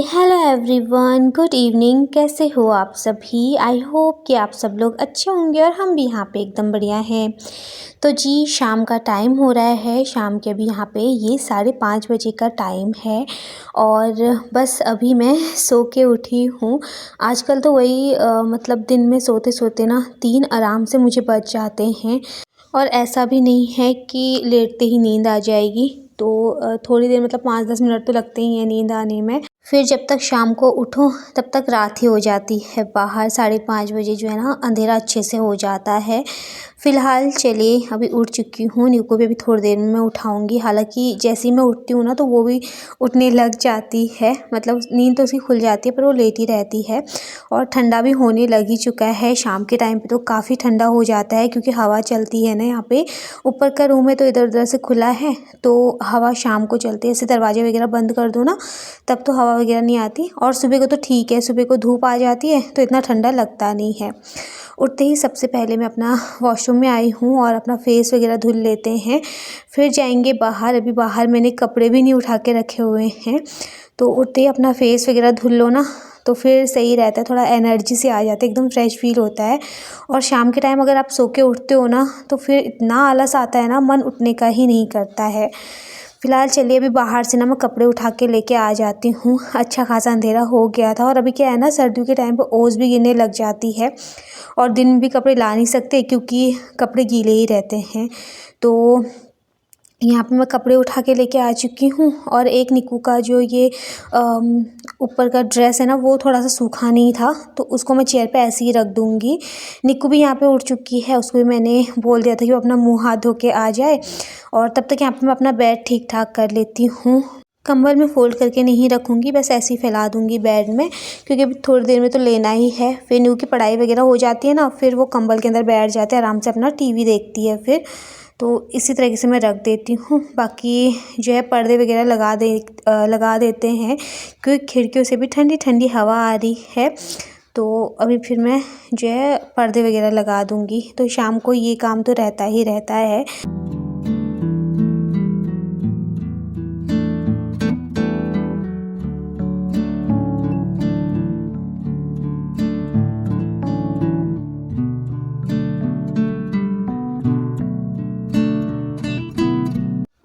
Hello everyone, good evening. कैसे हो आप सभी? आई होप कि आप सब लोग अच्छे होंगे और हम भी यहाँ पे एकदम बढ़िया हैं। तो जी शाम का टाइम हो रहा है। शाम के अभी यहाँ पे ये 5:30 बजे का टाइम है और बस अभी मैं सो के उठी हूँ। आजकल तो वही मतलब दिन में सोते सोते ना 3 आराम से मुझे बज जाते हैं और ऐसा भी नहीं है कि लेटते ही नींद आ जाएगी। तो थोड़ी देर मतलब 5-10 मिनट तो लगते ही हैं नींद आने में। फिर जब तक शाम को उठो तब तक रात ही हो जाती है। बाहर 5:30 बजे जो है ना अंधेरा अच्छे से हो जाता है। फ़िलहाल चलिए अभी उठ चुकी हूँ। न्यू को भी अभी थोड़ी देर में मैं उठाऊँगी। हालांकि जैसे ही मैं उठती हूँ ना तो वो भी उठने लग जाती है। मतलब नींद तो उसकी खुल जाती है पर वो लेटी रहती है। और ठंडा भी होने लग ही चुका है। शाम के टाइम पे तो काफ़ी ठंडा हो जाता है क्योंकि हवा चलती है ना यहाँ पे। ऊपर का रूम है तो इधर उधर से खुला है तो हवा शाम को चलती है। ऐसे दरवाजे वगैरह बंद कर दो ना तब तो हवा वगैरह नहीं आती। और सुबह को तो ठीक है, सुबह को धूप आ जाती है तो इतना ठंडा लगता नहीं है। उठते ही सबसे पहले मैं अपना वॉशरूम में आई हूँ और अपना फेस वगैरह धुल लेते हैं। फिर जाएंगे बाहर। अभी बाहर मैंने कपड़े भी नहीं उठा के रखे हुए हैं। तो उठते ही अपना फेस वगैरह धुल लो ना तो फिर सही रहता है। थोड़ा एनर्जी से आ जाते है, एकदम फ्रेश फील होता है। और शाम के टाइम अगर आप सो के उठते हो ना तो फिर इतना आलस आता है ना, मन उठने का ही नहीं करता है। फ़िलहाल चलिए अभी बाहर से ना मैं कपड़े उठा के लेके आ जाती हूँ। अच्छा खासा अंधेरा हो गया था और अभी क्या है ना सर्दियों के टाइम पे ओस भी गिरने लग जाती है और दिन में भी कपड़े ला नहीं सकते क्योंकि कपड़े गीले ही रहते हैं। तो यहाँ पे मैं कपड़े उठा के लेके आ चुकी हूँ। और एक निक्कू का जो ये ऊपर का ड्रेस है ना वो थोड़ा सा सूखा नहीं था तो उसको मैं चेयर पे ऐसे ही रख दूँगी। निक्कू भी यहाँ पे उठ चुकी है, उसको भी मैंने बोल दिया था कि वो अपना मुँह हाथ धो के आ जाए। और तब तक यहाँ पे मैं अपना बेड ठीक ठाक कर लेती हूँ। कंबल में फ़ोल्ड करके नहीं रखूँगी, बस ऐसे ही फैला दूँगी बेड में क्योंकि अभी थोड़ी देर में तो लेना ही है। फिर न्यू की पढ़ाई वगैरह हो जाती है ना, फिर वो कंबल के अंदर बैठ जाते हैं, आराम से अपना टीवी देखती है फिर। तो इसी तरीके से मैं रख देती हूँ। बाकी जो है पर्दे वगैरह लगा देते हैं क्योंकि खिड़कियों से भी ठंडी ठंडी हवा आ रही है। तो अभी फिर मैं जो है पर्दे वगैरह लगा दूँगी। तो शाम को ये काम तो रहता ही रहता है।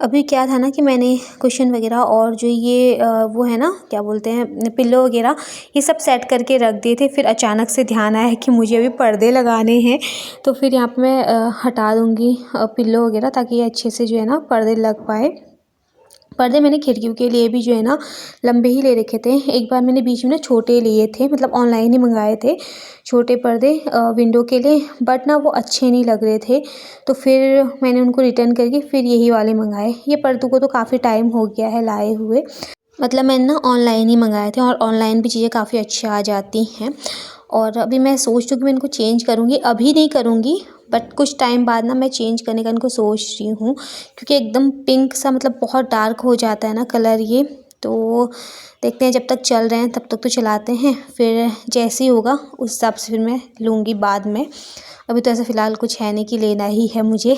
अभी क्या था ना कि मैंने कुशन वगैरह और जो ये वो है ना क्या बोलते हैं पिल्लो वगैरह ये सब सेट करके रख दिए थे। फिर अचानक से ध्यान आया कि मुझे अभी पर्दे लगाने हैं तो फिर यहाँ पे मैं हटा दूँगी पिल्लो वगैरह ताकि ये अच्छे से जो है ना पर्दे लग पाए। पर्दे मैंने खिड़कियों के लिए भी जो है ना लंबे ही ले रखे थे। एक बार मैंने बीच में ना छोटे लिए थे, मतलब ऑनलाइन ही मंगाए थे छोटे पर्दे विंडो के लिए, बट ना वो अच्छे नहीं लग रहे थे तो फिर मैंने उनको रिटर्न करके फिर यही वाले मंगाए। ये पर्दों को तो काफ़ी टाइम हो गया है लाए हुए, मतलब मैंने ना ऑनलाइन ही मंगाए थे और ऑनलाइन भी चीज़ें काफ़ी अच्छी आ जाती हैं। और अभी मैं सोच रही हूँ कि मैं इनको चेंज करूँगी, अभी नहीं करूँगी बट कुछ टाइम बाद ना मैं चेंज करने का इनको सोच रही हूँ क्योंकि एकदम पिंक सा मतलब बहुत डार्क हो जाता है ना कलर ये। तो देखते हैं, जब तक चल रहे हैं तब तक तो चलाते हैं, फिर जैसे ही होगा उस हिसाब से फिर मैं लूँगी बाद में। अभी तो ऐसा फ़िलहाल कुछ है नहीं कि लेना ही है मुझे।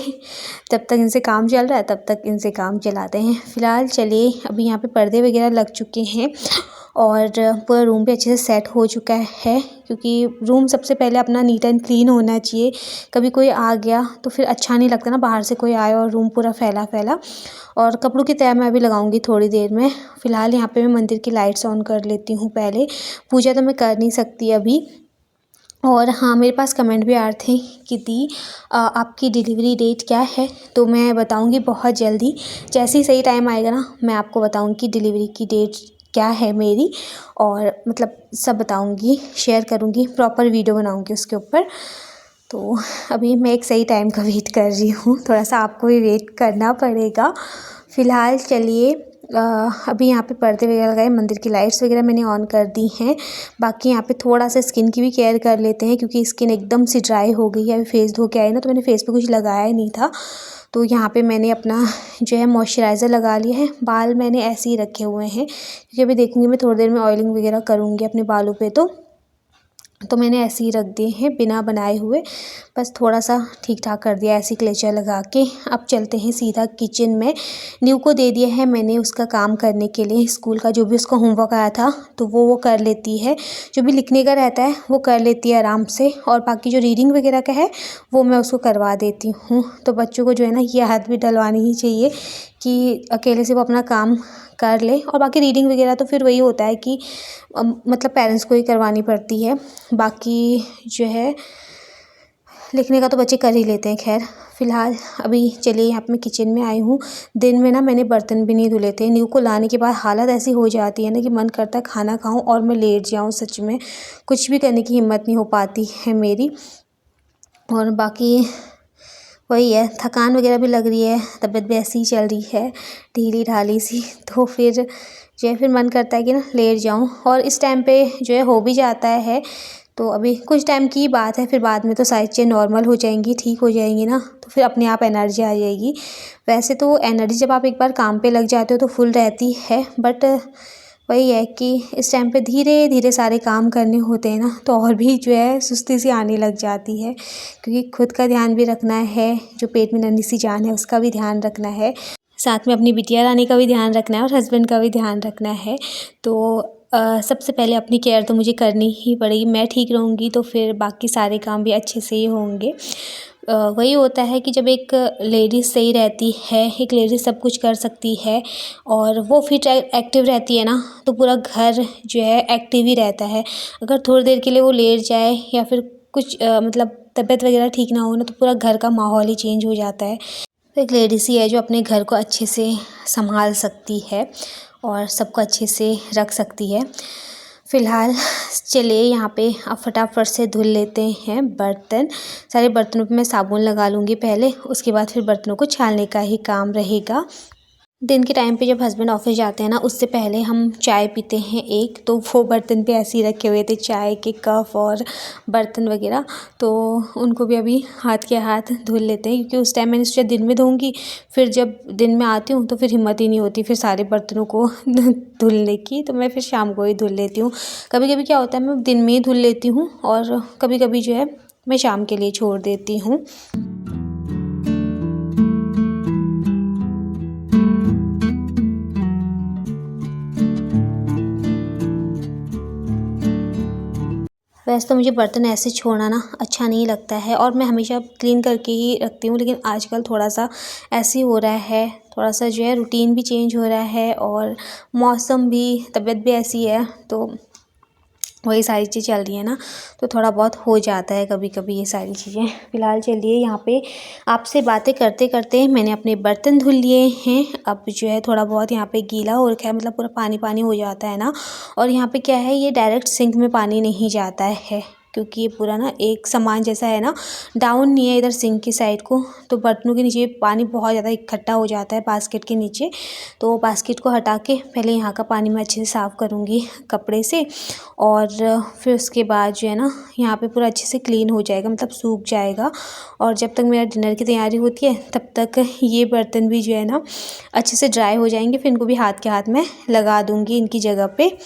जब तक इनसे काम चल रहा है तब तक इनसे काम चलाते हैं। फ़िलहाल चलिए अभी यहाँ पे पर्दे वगैरह लग चुके हैं और पूरा रूम भी अच्छे से सेट हो चुका है क्योंकि रूम सबसे पहले अपना नीट एंड क्लीन होना चाहिए। कभी कोई आ गया तो फिर अच्छा नहीं लगता ना, बाहर से कोई आए और रूम पूरा फैला फैला। और कपड़ों की तह मैं अभी लगाऊंगी थोड़ी देर में। फ़िलहाल यहाँ पे मैं मंदिर की लाइट्स ऑन कर लेती हूँ पहले। पूजा तो मैं कर नहीं सकती अभी। और हाँ, मेरे पास कमेंट भी आ रहे थे कि दी आपकी डिलीवरी डेट क्या है, तो मैं बताऊंगी बहुत जल्दी। जैसे ही सही टाइम आएगा ना मैं आपको बताऊंगी कि डिलीवरी की डेट क्या है मेरी, और मतलब सब बताऊंगी, शेयर करूंगी, प्रॉपर वीडियो बनाऊंगी उसके ऊपर। तो अभी मैं एक सही टाइम का वेट कर रही हूँ, थोड़ा सा आपको भी वेट करना पड़ेगा। फ़िलहाल चलिए अभी यहाँ पे पर्दे वगैरह लगाए, मंदिर की लाइट्स वगैरह मैंने ऑन कर दी हैं। बाकी यहाँ पे थोड़ा सा स्किन की भी केयर कर लेते हैं क्योंकि स्किन एकदम से ड्राई हो गई है। अभी फेस धो के आई ना तो मैंने फेस पे कुछ लगाया ही नहीं था। तो यहाँ पे मैंने अपना जो है मॉइस्चराइज़र लगा लिया है। बाल मैंने ऐसे ही रखे हुए हैं क्योंकि अभी देखूँगी मैं थोड़ी देर में ऑयलिंग वगैरह करूँगी अपने बालों पे। तो तो मैंने ऐसे ही रख दिए हैं बिना बनाए हुए, बस थोड़ा सा ठीक ठाक कर दिया ऐसे क्लेचर लगा के। अब चलते हैं सीधा किचन में। न्यू को दे दिया है मैंने उसका काम करने के लिए, स्कूल का जो भी उसका होमवर्क आया था तो वो कर लेती है। जो भी लिखने का रहता है वो कर लेती है आराम से, और बाकी जो रीडिंग वगैरह का है वो मैं उसको करवा देती हूँ। तो बच्चों को जो है ना ये आदत भी डलवानी ही चाहिए कि अकेले से वो अपना काम कर ले, और बाकी रीडिंग वगैरह तो फिर वही होता है कि मतलब पेरेंट्स को ही करवानी पड़ती है। बाकी जो है लिखने का तो बच्चे कर ही लेते हैं। खैर फ़िलहाल अभी चलिए यहाँ पे मैं किचन में आई हूँ। दिन में ना मैंने बर्तन भी नहीं धुले थे। न्यू को लाने के बाद हालत ऐसी हो जाती है ना कि मन करता है खाना खाऊं और मैं लेट जाऊं। सच में कुछ भी करने की हिम्मत नहीं हो पाती है मेरी। और बाकी वही है, थकान वगैरह भी लग रही है, तबीयत भी ऐसी ही चल रही है ढीली ढाली सी। तो फिर जो है फिर मन करता है कि ना लेट जाऊं, और इस टाइम पे जो है हो भी जाता है। तो अभी कुछ टाइम की बात है, फिर बाद में तो सारी चीज़ें नॉर्मल हो जाएंगी, ठीक हो जाएंगी ना, तो फिर अपने आप एनर्जी आ जाएगी। वैसे तो एनर्जी जब आप एक बार काम पे लग जाते हो तो फुल रहती है, बट वही है कि इस टाइम पे धीरे धीरे सारे काम करने होते हैं ना, तो और भी जो है सुस्ती सी आने लग जाती है, क्योंकि खुद का ध्यान भी रखना है, जो पेट में नन्ही सी जान है उसका भी ध्यान रखना है, साथ में अपनी बिटिया रानी का भी ध्यान रखना है और हस्बैंड का भी ध्यान रखना है। तो सबसे पहले अपनी केयर तो मुझे करनी ही पड़ेगी। मैं ठीक रहूँगी तो फिर बाकी सारे काम भी अच्छे से ही होंगे। वही होता है कि जब एक लेडीज़ सही रहती है, एक लेडीज़ सब कुछ कर सकती है और वो फिट एक्टिव रहती है ना, तो पूरा घर जो है एक्टिव ही रहता है। अगर थोड़ी देर के लिए वो लेट जाए या फिर कुछ मतलब तबीयत वगैरह ठीक ना हो ना, तो पूरा घर का माहौल ही चेंज हो जाता है। तो एक लेडीज़ ही है जो अपने घर को अच्छे से संभाल सकती है और सबको अच्छे से रख सकती है। फ़िलहाल चलिए यहाँ पे अब फटाफट से धुल लेते हैं बर्तन। सारे बर्तनों पे मैं साबुन लगा लूँगी पहले, उसके बाद फिर बर्तनों को छानने का ही काम रहेगा। दिन के टाइम पे जब हस्बैंड ऑफिस जाते हैं ना, उससे पहले हम चाय पीते हैं एक, तो वो बर्तन पे ऐसे ही रखे हुए थे चाय के कप और बर्तन वगैरह, तो उनको भी अभी हाथ के हाथ धुल लेते हैं, क्योंकि उस टाइम मैंने सोचा दिन में धोऊंगी, फिर जब दिन में आती हूँ तो फिर हिम्मत ही नहीं होती फिर सारे बर्तनों को धुलने की, तो मैं फिर शाम को ही धुल लेती हूँ। कभी कभी क्या होता है मैं दिन में ही धुल लेती हूँ, और कभी कभी जो है मैं शाम के लिए छोड़ देती हूँ। वैसे तो मुझे बर्तन ऐसे छोड़ना ना अच्छा नहीं लगता है, और मैं हमेशा क्लीन करके ही रखती हूँ, लेकिन आजकल थोड़ा सा ऐसे ही हो रहा है, थोड़ा सा जो है रूटीन भी चेंज हो रहा है और मौसम भी, तबीयत भी ऐसी है, तो वही सारी चीज़ चल रही है ना, तो थोड़ा बहुत हो जाता है कभी कभी ये सारी चीज़ें। फ़िलहाल चलिए यहाँ पे आपसे बातें करते करते मैंने अपने बर्तन धुल लिए हैं। अब जो है थोड़ा बहुत यहाँ पे गीला हो रखा है, मतलब पूरा पानी पानी हो जाता है ना, और यहाँ पे क्या है ये डायरेक्ट सिंक में पानी नहीं जाता है, क्योंकि ये पूरा ना एक समान जैसा है ना, डाउन नहीं है इधर सिंक की साइड को, तो बर्तनों के नीचे पानी बहुत ज़्यादा इकट्ठा हो जाता है बास्केट के नीचे। तो बास्केट को हटा के पहले यहाँ का पानी मैं अच्छे से साफ़ करूँगी कपड़े से, और फिर उसके बाद जो है ना यहाँ पे पूरा अच्छे से क्लीन हो जाएगा, मतलब सूख जाएगा। और जब तक मेरा डिनर की तैयारी होती है तब तक ये बर्तन भी जो है ना अच्छे से ड्राई हो जाएंगे, फिर इनको भी हाथ के हाथ में लगा दूँगी इनकी जगह पे।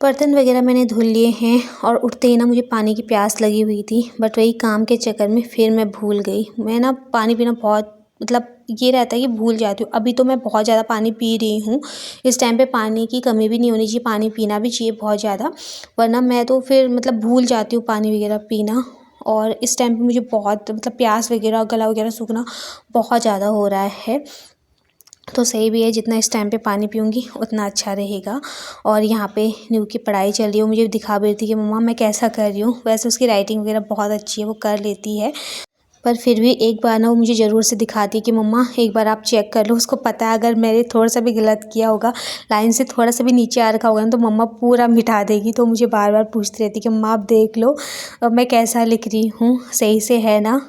बर्तन वगैरह मैंने धुल लिए हैं, और उठते ही ना मुझे पानी की प्यास लगी हुई थी, बट वही काम के चक्कर में फिर मैं भूल गई। मैं ना पानी पीना बहुत, मतलब ये रहता है कि भूल जाती हूँ। अभी तो मैं बहुत ज़्यादा पानी पी रही हूँ, इस टाइम पे पानी की कमी भी नहीं होनी चाहिए, पानी पीना भी चाहिए बहुत ज़्यादा, वरना मैं तो फिर मतलब भूल जाती हूँ पानी वगैरह पीना। और इस टाइम पे मुझे बहुत मतलब प्यास वगैरह, गला वगैरह सूखना बहुत ज़्यादा हो रहा है, तो सही भी है, जितना इस टाइम पे पानी पीऊँगी उतना अच्छा रहेगा। और यहाँ पे न्यू की पढ़ाई चल रही है, वो मुझे दिखा भी रही थी कि मम्मा मैं कैसा कर रही हूँ। वैसे उसकी राइटिंग वगैरह बहुत अच्छी है, वो कर लेती है, पर फिर भी एक बार ना वो मुझे ज़रूर से दिखाती है कि मम्मा एक बार आप चेक कर लो। उसको पता है अगर मैंने थोड़ा सा भी गलत किया होगा, लाइन से थोड़ा सा भी नीचे आ रखा होगा ना, तो मम्मा पूरा मिटा देगी। तो मुझे बार बार पूछती रहती कि मम्मा आप देख लो मैं कैसा लिख रही हूँ, सही से है ना,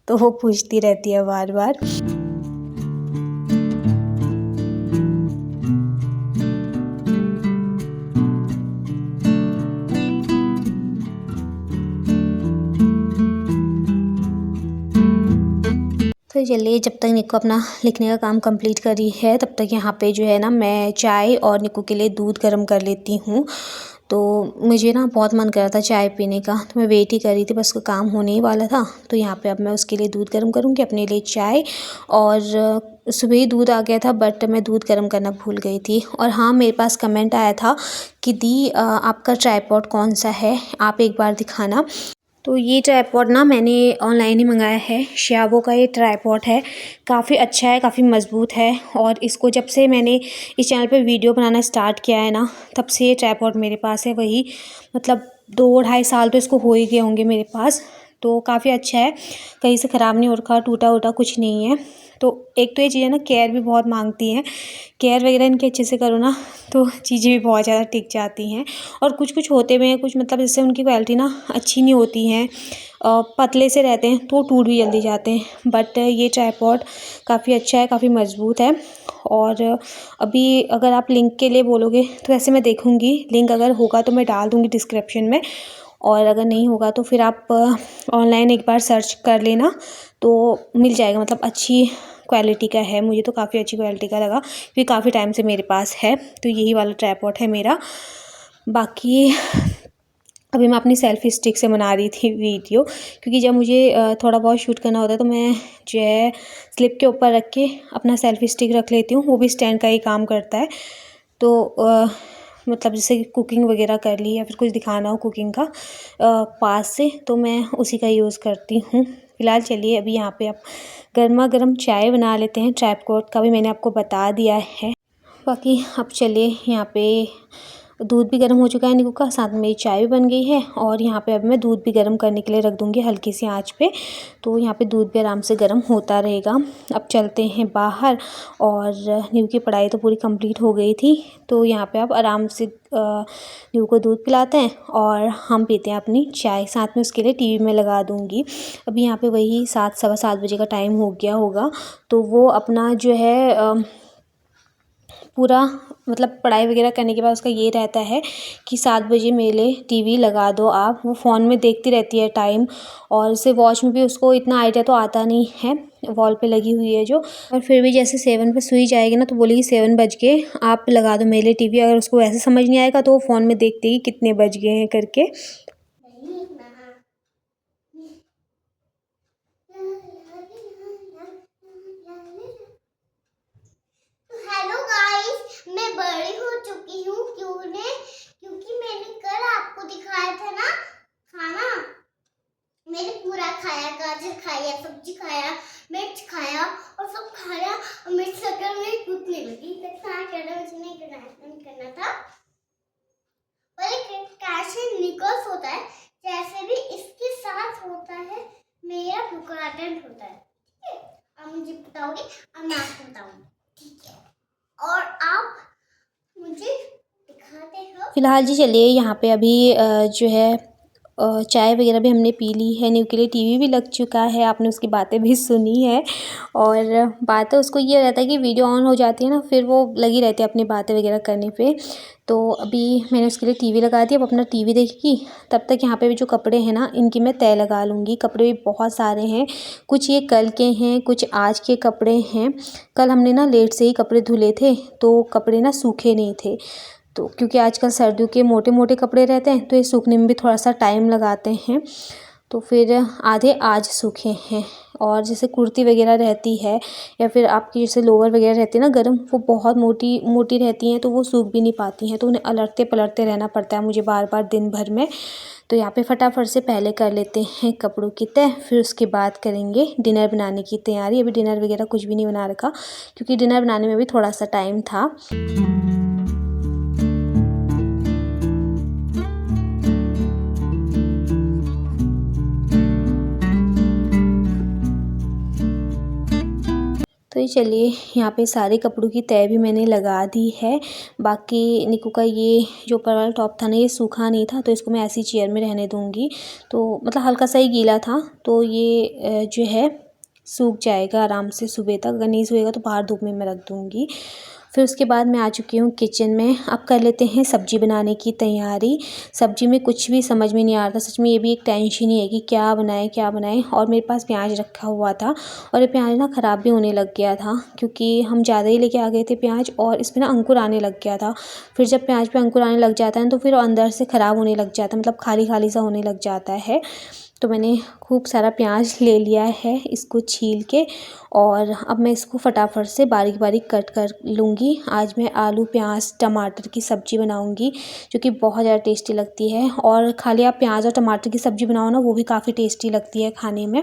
तो वो पूछती रहती है बार बार। तो चलिए, जब तक निक्कू अपना लिखने का काम कंप्लीट कर रही है तब तक यहाँ पे जो है ना मैं चाय और निक्कू के लिए दूध गर्म कर लेती हूँ। तो मुझे ना बहुत मन कर रहा था चाय पीने का, तो मैं वेट ही कर रही थी, बस उसका काम होने ही वाला था। तो यहाँ पे अब मैं उसके लिए दूध गर्म करूँगी, अपने लिए चाय। और सुबह ही दूध आ गया था बट मैं दूध गर्म करना भूल गई थी। और हाँ, मेरे पास कमेंट आया था कि दी आपका ट्राइपॉड कौन सा है, आप एक बार दिखाना। तो ये ट्राइपॉड ना मैंने ऑनलाइन ही मंगाया है। शाओमी का ये ट्राइपॉड है, काफ़ी अच्छा है, काफ़ी मज़बूत है। और इसको जब से मैंने इस चैनल पे वीडियो बनाना स्टार्ट किया है ना, तब से ये ट्राइपॉड मेरे पास है। वही मतलब 2-2.5 साल तो इसको हो ही गए होंगे मेरे पास। तो काफ़ी अच्छा है, कहीं से ख़राब नहीं हो रखा, टूटा वूटा कुछ नहीं है। तो एक तो ये चीज़ें ना केयर भी बहुत मांगती हैं, केयर वगैरह इनकी अच्छे से करो ना तो चीज़ें भी बहुत ज़्यादा टिक जाती हैं। और कुछ कुछ होते हुए हैं, कुछ मतलब जैसे उनकी क्वालिटी ना अच्छी नहीं होती हैं, पतले से रहते हैं तो टूट भी जल्दी जाते हैं। बट ये ट्राइपॉड काफ़ी अच्छा है, काफ़ी मज़बूत है। और अभी अगर आप लिंक के लिए बोलोगे तो वैसे मैं देखूँगी, लिंक अगर होगा तो मैं डाल दूँगी डिस्क्रिप्शन में। और अगर नहीं होगा तो फिर आप ऑनलाइन एक बार सर्च कर लेना तो मिल जाएगा। मतलब अच्छी क्वालिटी का है, मुझे तो काफ़ी अच्छी क्वालिटी का लगा क्योंकि काफ़ी टाइम से मेरे पास है। तो यही वाला ट्राइपॉड है मेरा। बाकी अभी मैं अपनी सेल्फ़ी स्टिक से बना रही थी वीडियो, क्योंकि जब मुझे थोड़ा बहुत शूट करना होता है तो मैं जो है स्लिप के ऊपर रख के अपना सेल्फ़ी स्टिक रख लेती हूँ, वो भी स्टैंड का ही काम करता है। तो मतलब जैसे कुकिंग वगैरह कर ली या फिर कुछ दिखाना हो कुकिंग का पास से, तो मैं उसी का यूज़ करती हूँ। फ़िलहाल चलिए, अभी यहाँ पे आप गर्मा गर्म चाय बना लेते हैं। ट्राइपॉड का भी मैंने आपको बता दिया है। बाकी अब चलिए, यहाँ पे दूध भी गर्म हो चुका है निक्कू का, साथ में चाय भी बन गई है। और यहाँ पे अब मैं दूध भी गर्म करने के लिए रख दूँगी हल्की सी आंच पे। तो यहाँ पे दूध भी आराम से गर्म होता रहेगा। अब चलते हैं बाहर। और निक्कू की पढ़ाई तो पूरी कंप्लीट हो गई थी, तो यहाँ पे अब आराम से निक्कू को दूध पिलाते हैं और हम पीते हैं अपनी चाय। साथ में उसके लिए टीवी में लगा दूँगी। अभी यहाँ पे वही 7 सवा 7 बजे का टाइम हो गया होगा, तो वो अपना जो है पूरा मतलब पढ़ाई वगैरह करने के बाद उसका ये रहता है कि 7 बजे मेरे लिए टीवी लगा दो आप। वो फ़ोन में देखती रहती है टाइम, और इसे वॉच में भी उसको इतना आइडिया तो आता नहीं है, वॉल पे लगी हुई है जो। और फिर भी जैसे 7 पे सुई जाएगी ना तो बोलेगी 7 बज गए, आप लगा दो मेरे लिए टीवी। अगर उसको वैसे समझ नहीं आएगा तो वो फ़ोन में देखती है कितने बज गए हैं करके। हेलो गाइस, मैं बड़ी हो चुकी हूँ। क्योंकि मैंने कल आपको दिखाया था ना खाना। मैंने पूरा खाया, गाजर खाया, सब्जी खाया, मिर्च खाया और सब खाया। और मेरी शक्ल में घुटने लगी, मुझे नहीं करना था। पर एक कैसे निकल्स होता है, जैसे भी इसके साथ होता है मेरा बुकराटेंट होता है। ठीक है, आप मुझे बताओगे, अब मैं आपको बताऊंगी। ठीक है, और आप मुझे दिखाते हो। फ़िलहाल जी चलिए, यहाँ पे अभी जो है चाय वगैरह भी हमने पी ली है। निक्कू के लिए टीवी भी लग चुका है, आपने उसकी बातें भी सुनी है। और बातें उसको ये रहता है कि वीडियो ऑन हो जाती है ना, फिर वो लगी रहती है अपनी बातें वगैरह करने पे। तो अभी मैंने उसके लिए टीवी लगा दी, अब अपना टीवी देखेगी। तब तक यहाँ पे भी जो कपड़े हैं ना, इनकी मैं तह लगा लूँगी। कपड़े भी बहुत सारे हैं, कुछ ये कल के हैं, कुछ आज के कपड़े हैं। कल हमने ना लेट से ही कपड़े धुले थे तो कपड़े ना सूखे नहीं थे। तो क्योंकि आजकल सर्दियों के मोटे मोटे कपड़े रहते हैं तो ये सूखने में भी थोड़ा सा टाइम लगाते हैं, तो फिर आधे आज सूखे हैं। और जैसे कुर्ती वगैरह रहती है या फिर आपकी जैसे लोअर वगैरह रहती है ना गर्म, वो बहुत मोटी मोटी रहती हैं तो वो सूख भी नहीं पाती हैं, तो उन्हें अलटते पलटते रहना पड़ता है मुझे बार बार दिन भर में। तो यहाँ पे फटाफट से पहले कर लेते हैं कपड़ों की तह, फिर उसके बाद करेंगे डिनर बनाने की तैयारी। अभी डिनर वगैरह कुछ भी नहीं बना रखा क्योंकि डिनर बनाने में भी थोड़ा सा टाइम था। तो ये चलिए, यहाँ पे सारे कपड़ों की तह भी मैंने लगा दी है। बाकी निक्कू का ये जो ऊपर वाला टॉप था ना, ये सूखा नहीं था तो इसको मैं ऐसी चेयर में रहने दूँगी। तो मतलब हल्का सा ही गीला था, तो ये जो है सूख जाएगा आराम से सुबह तक। अगर नहीं सूखेगा तो बाहर धूप में मैं रख दूँगी। फिर उसके बाद मैं आ चुकी हूँ किचन में। अब कर लेते हैं सब्ज़ी बनाने की तैयारी। सब्ज़ी में कुछ भी समझ में नहीं आ रहा था, सच में ये भी एक टेंशन ही है कि क्या बनाएं। और मेरे पास प्याज रखा हुआ था और ये प्याज ना ख़राब भी होने लग गया था, क्योंकि हम ज़्यादा ही लेके आ गए थे प्याज और इसमें ना अंकुर आने लग गया था। फिर जब प्याज पे अंकुर आने लग जाता है तो फिर अंदर से ख़राब होने लग जाता है, मतलब खाली खाली सा होने लग जाता है। तो मैंने खूब सारा प्याज ले लिया है, इसको छील के, और अब मैं इसको फटाफट से बारीक बारीक कट कर लूँगी। आज मैं आलू प्याज टमाटर की सब्ज़ी बनाऊँगी, जो कि बहुत ज़्यादा टेस्टी लगती है। और खाली आप प्याज और टमाटर की सब्ज़ी बनाओ ना, वो भी काफ़ी टेस्टी लगती है खाने में।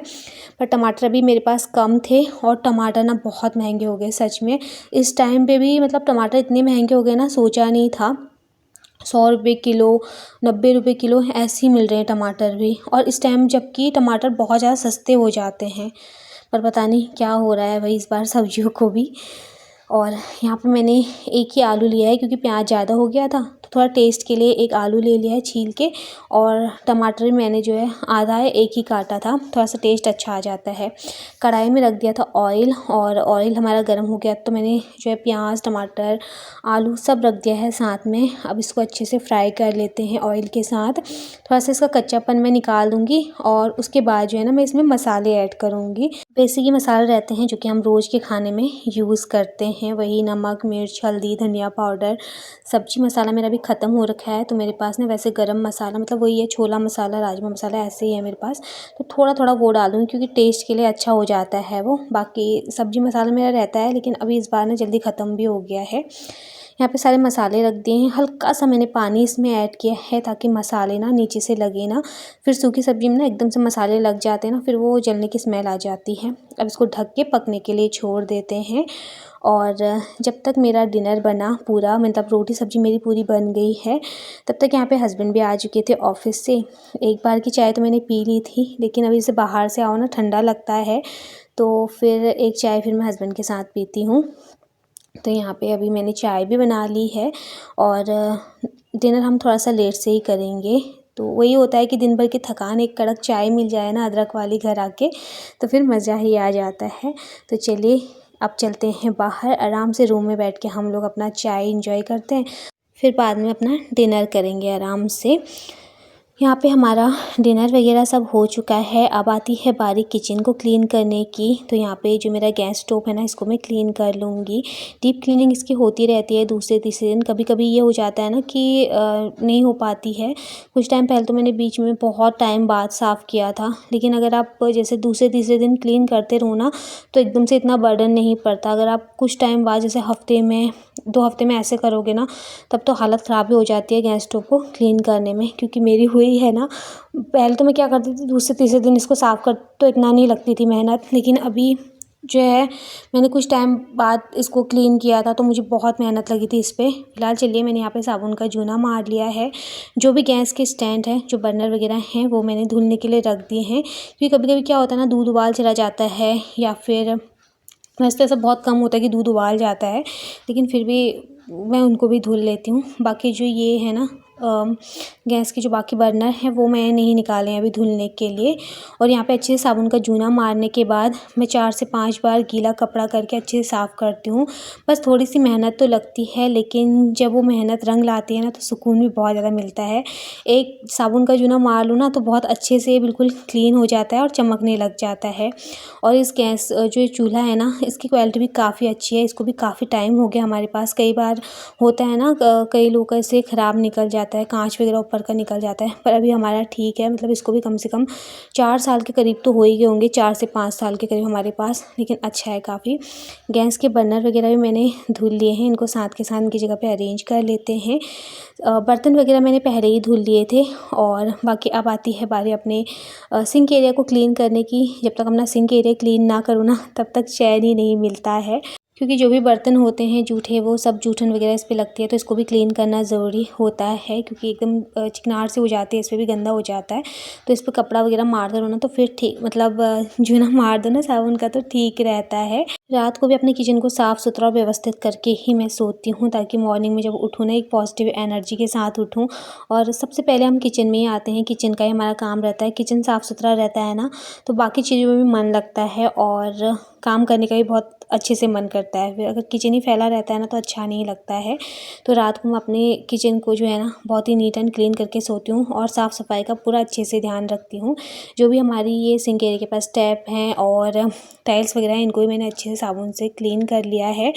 पर टमाटर अभी मेरे पास कम थे और टमाटर ना बहुत महंगे हो गए सच में। इस टाइम पे भी मतलब टमाटर इतने महंगे हो गए ना, सोचा नहीं था। 100 रुपये किलो, 90 रुपये किलो ऐसे ही मिल रहे हैं टमाटर भी। और इस टाइम जबकि टमाटर बहुत ज़्यादा सस्ते हो जाते हैं, पर पता नहीं क्या हो रहा है भाई इस बार सब्जियों को भी। और यहाँ पे मैंने एक ही आलू लिया है, क्योंकि प्याज ज़्यादा हो गया था तो थोड़ा टेस्ट के लिए एक आलू ले लिया है छील के। और टमाटर मैंने जो है आधा है, एक ही काटा था, थोड़ा सा टेस्ट अच्छा आ जाता है। कढ़ाई में रख दिया था ऑयल, और ऑयल हमारा गर्म हो गया तो मैंने जो है प्याज टमाटर आलू सब रख दिया है साथ में। अब इसको अच्छे से फ्राई कर लेते हैं ऑयल के साथ। थोड़ा सा इसका कच्चापन मैं निकाल दूँगी और उसके बाद जो है ना मैं इसमें मसाले ऐड करूँगी। बेसिक ही मसाले रहते हैं जो कि हम रोज़ के खाने में यूज़ करते हैं, वही नमक मिर्च हल्दी धनिया पाउडर। सब्जी मसाला मेरा भी ख़त्म हो रखा है, तो मेरे पास ना वैसे गरम मसाला मतलब वही है, छोला मसाला राजमा मसाला ऐसे ही है मेरे पास, तो थोड़ा थोड़ा वो डालूँगी क्योंकि टेस्ट के लिए अच्छा हो जाता है वो। बाकी सब्जी मसाला मेरा रहता है, लेकिन अभी इस बार ना जल्दी ख़त्म भी हो गया है। यहाँ पे सारे मसाले रख दिए हैं, हल्का सा मैंने पानी इसमें ऐड किया है ताकि मसाले ना नीचे से लगे ना। फिर सूखी सब्ज़ी में ना एकदम से मसाले लग जाते हैं ना, फिर वो जलने की स्मेल आ जाती है। अब इसको ढक के पकने के लिए छोड़ देते हैं। और जब तक मेरा डिनर बना पूरा, मतलब रोटी सब्ज़ी मेरी पूरी बन गई है, तब तक यहाँ पे हस्बैंड भी आ चुके थे ऑफ़िस से। एक बार की चाय तो मैंने पी ली थी, लेकिन अभी से बाहर से आओ ना ठंडा लगता है, तो फिर एक चाय फिर मैं हस्बैंड के साथ पीती हूँ। तो यहाँ पे अभी मैंने चाय भी बना ली है और डिनर हम थोड़ा सा लेट से ही करेंगे। तो वही होता है कि दिन भर की थकान एक कड़क चाय मिल जाए ना अदरक वाली घर आके, तो फिर मज़ा ही आ जाता है। तो चलिए अब चलते हैं बाहर, आराम से रूम में बैठ के हम लोग अपना चाय इंजॉय करते हैं, फिर बाद में अपना डिनर करेंगे आराम से। यहाँ पे हमारा डिनर वगैरह सब हो चुका है। अब आती है बारी किचन को क्लीन करने की। तो यहाँ पे जो मेरा गैस स्टोव है ना, इसको मैं क्लीन कर लूँगी। डीप क्लीनिंग इसकी होती रहती है दूसरे तीसरे दिन। कभी कभी ये हो जाता है ना कि नहीं हो पाती है। कुछ टाइम पहले तो मैंने बीच में बहुत टाइम बाद साफ़ किया था, लेकिन अगर आप जैसे दूसरे तीसरे दिन क्लीन करते रहो ना, तो एकदम से इतना बर्डन नहीं पड़ता। अगर आप कुछ टाइम बाद जैसे हफ्ते में 2 हफ्ते में ऐसे करोगे ना, तब तो हालत ख़राब ही हो जाती है गैस स्टोव को क्लीन करने में। क्योंकि मेरी हुई है ना, पहले तो मैं क्या करती थी दूसरे तीसरे दिन इसको साफ़ कर, तो इतना नहीं लगती थी मेहनत, लेकिन अभी जो है मैंने कुछ टाइम बाद इसको क्लीन किया था तो मुझे बहुत मेहनत लगी थी इस पर। फिलहाल चलिए मैंने यहाँ पे साबुन का जूना मार लिया है। जो भी गैस के स्टैंड है, जो बर्नर वगैरह हैं, वो मैंने धुलने के लिए रख दिए हैं। क्योंकि कभी कभी क्या होता है ना, दूध उबाल चला जाता है, या फिर वैसे तो ऐसा बहुत कम होता है कि दूध उबाल जाता है, लेकिन फिर भी मैं उनको भी धुल लेती हूँ। बाकी जो ये है ना गैस के जो बाकी बर्नर हैं, वो मैंने नहीं निकाले हैं अभी धुलने के लिए। और यहाँ पे अच्छे से साबुन का जूना मारने के बाद मैं 4 से 5 बार गीला कपड़ा करके अच्छे से साफ़ करती हूँ। बस थोड़ी सी मेहनत तो लगती है, लेकिन जब वो मेहनत रंग लाती है ना, तो सुकून भी बहुत ज़्यादा मिलता है। एक साबुन का जूना मार लो ना, तो बहुत अच्छे से बिल्कुल क्लीन हो जाता है और चमकने लग जाता है। और इस गैस जो चूल्हा है ना, इसकी क्वालिटी भी काफ़ी अच्छी है। इसको भी काफ़ी टाइम हो गया हमारे पास। कई बार होता है ना, कई लोग का इससे ख़राब निकल जाता है, कांच वगैरह ऊपर का निकल जाता है, पर अभी हमारा ठीक है। मतलब इसको भी कम से कम 4 साल के करीब तो हो ही गए होंगे, 4 से 5 साल के करीब हमारे पास, लेकिन अच्छा है काफ़ी। गैस के बर्नर वगैरह भी मैंने धुल लिए हैं, इनको साथ के साथ इनकी जगह पे अरेंज कर लेते हैं। बर्तन वगैरह मैंने पहले ही धुल लिए थे। और बाकी अब आती है बारी अपने सिंक एरिया को क्लीन करने की। जब तक अपना सिंक एरिया क्लीन ना करूँ ना, तब तक चैन ही नहीं मिलता है। क्योंकि जो भी बर्तन होते हैं जूठे, वो सब जूठन वगैरह इस पे लगती है, तो इसको भी क्लीन करना ज़रूरी होता है। क्योंकि एकदम चिकनाहट से हो जाती है, इस पर भी गंदा हो जाता है। तो इस पर कपड़ा वगैरह मार दो ना, तो फिर ठीक, मतलब जूना मार दो ना साबुन का, तो ठीक रहता है। रात को भी अपने किचन को साफ़ सुथरा और व्यवस्थित करके ही मैं सोती हूँ, ताकि मॉर्निंग में जब उठूँ ना, एक पॉजिटिव एनर्जी के साथ उठूँ। और सबसे पहले हम किचन में ही आते हैं, किचन का ही हमारा काम रहता है। किचन साफ़ सुथरा रहता है ना, तो बाकी चीज़ों में भी मन लगता है और काम करने का भी बहुत अच्छे से मन करता है। फिर अगर किचन ही फैला रहता है ना तो अच्छा नहीं लगता है। तो रात को मैं अपने किचन को जो है ना बहुत ही नीट एंड क्लीन करके सोती हूँ और साफ़ सफाई का पूरा अच्छे से ध्यान रखती हूँ। जो भी हमारी ये सिंक एरिया के पास टैप हैं और टाइल्स वगैरह हैं, इनको भी मैंने अच्छे से साबुन से क्लीन कर लिया है।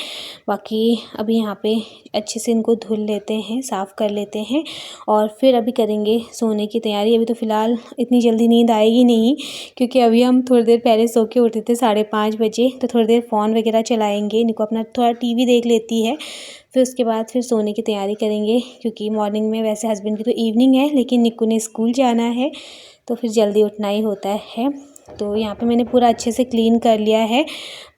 बाकी अभी यहाँ पे अच्छे से इनको धुल लेते हैं, साफ़ कर लेते हैं और फिर अभी करेंगे सोने की तैयारी। अभी तो फ़िलहाल इतनी जल्दी नींद आएगी नहीं, क्योंकि अभी हम थोड़ी देर पहले सो के उठे थे 5:30 बजे। तो थोड़ी देर फ़ोन वगैरह चलाएंगे, इनको अपना थोड़ा टीवी देख लेती है, फिर उसके बाद फिर सोने की तैयारी करेंगे। क्योंकि मॉर्निंग में वैसे हस्बैंड की तो इवनिंग है, लेकिन निक्कू ने स्कूल जाना है तो फिर जल्दी उठना ही होता है। तो यहाँ पे मैंने पूरा अच्छे से क्लीन कर लिया है।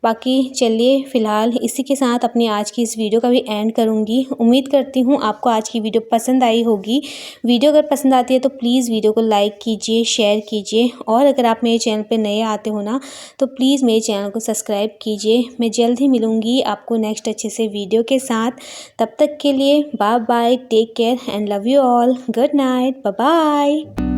बाकी चलिए फ़िलहाल इसी के साथ अपनी आज की इस वीडियो का भी एंड करूँगी। उम्मीद करती हूँ आपको आज की वीडियो पसंद आई होगी। वीडियो अगर पसंद आती है तो प्लीज़ वीडियो को लाइक कीजिए, शेयर कीजिए और अगर आप मेरे चैनल पे नए आते हो ना तो प्लीज़ मेरे चैनल को सब्सक्राइब कीजिए। मैं जल्द ही मिलूँगी आपको नेक्स्ट अच्छे से वीडियो के साथ। तब तक के लिए bye bye, take care and love you all. Good night, bye bye.